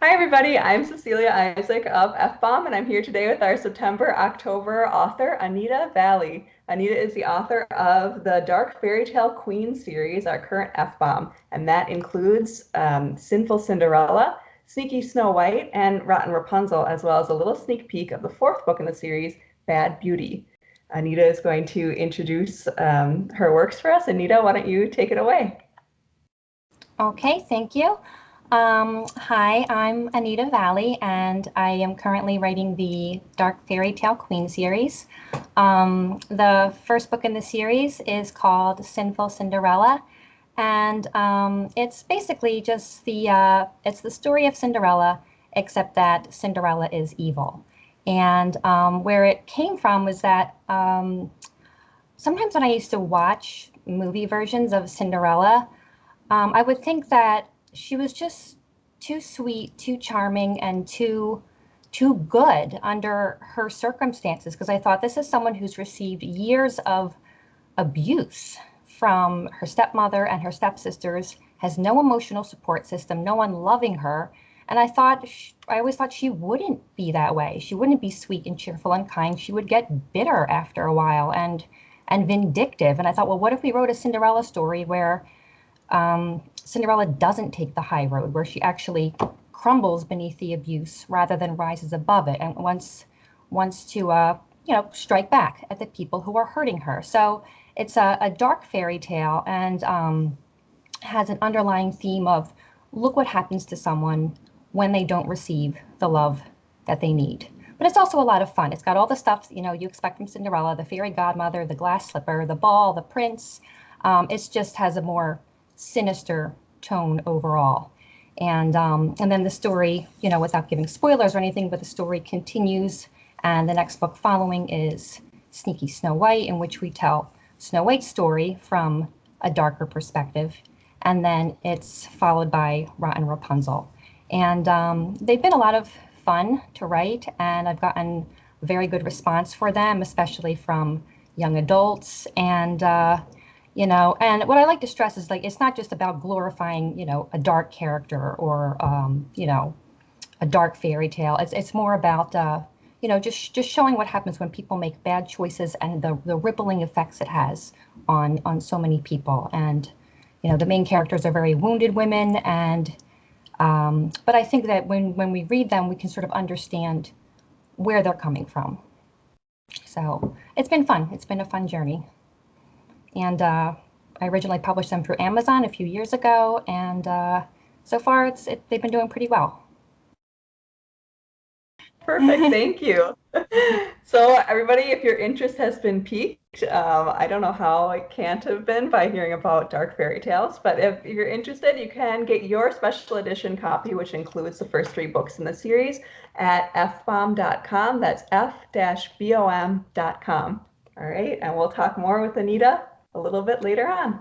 Hi, everybody. I'm Cecilia Isaac of F-BOM, and I'm here today with our September-October author, Anita Valle. Anita is the author of the Dark Fairy Tale Queen series, our current F-BOM, and that includes Sinful Cinderella, Sneaky Snow White, and Rotten Rapunzel, as well as a little sneak peek of the fourth book in the series, Bad Beauty. Anita is going to introduce her works for us. Anita, why don't you take it away? Okay, thank you. Hi, I'm Anita Valle, and I am currently writing the Dark Fairy Tale Queen series. The first book in the series is called Sinful Cinderella, and it's basically just it's the story of Cinderella, except that Cinderella is evil. And where it came from was that sometimes when I used to watch movie versions of Cinderella, I would think that she was just too sweet, too charming, and too good under her circumstances. Because I thought this is someone who's received years of abuse from her stepmother and her stepsisters, has no emotional support system, no one loving her. And I always thought she wouldn't be that way. She wouldn't be sweet and cheerful and kind. She would get bitter after a while and vindictive. And I thought, well, what if we wrote a Cinderella story where Cinderella doesn't take the high road, where she actually crumbles beneath the abuse rather than rises above it and wants to strike back at the people who are hurting her. So it's a dark fairy tale and has an underlying theme of look what happens to someone when they don't receive the love that they need. But it's also a lot of fun. It's got all the stuff you expect from Cinderella: the fairy godmother, the glass slipper, the ball, the prince. It just has a more sinister tone overall. And then the story, without giving spoilers or anything, but the story continues. And the next book following is Sneaky Snow White, in which we tell Snow White's story from a darker perspective. And then it's followed by Rotten Rapunzel. And they've been a lot of fun to write, and I've gotten very good response for them, especially from young adults. And what I like to stress is, like, it's not just about glorifying, a dark character or, a dark fairy tale. It's more about, just showing what happens when people make bad choices and the rippling effects it has on so many people. And, the main characters are very wounded women. But I think that when we read them, we can sort of understand where they're coming from. So it's been fun. It's been a fun journey. And I originally published them through Amazon a few years ago, and so far they've been doing pretty well. Perfect, thank you. So everybody, if your interest has been piqued, I don't know how it can't have been by hearing about dark fairy tales, but if you're interested, you can get your special edition copy, which includes the first 3 books in the series, at fbom.com. That's f-bom.com. All right, and we'll talk more with Anita a little bit later on.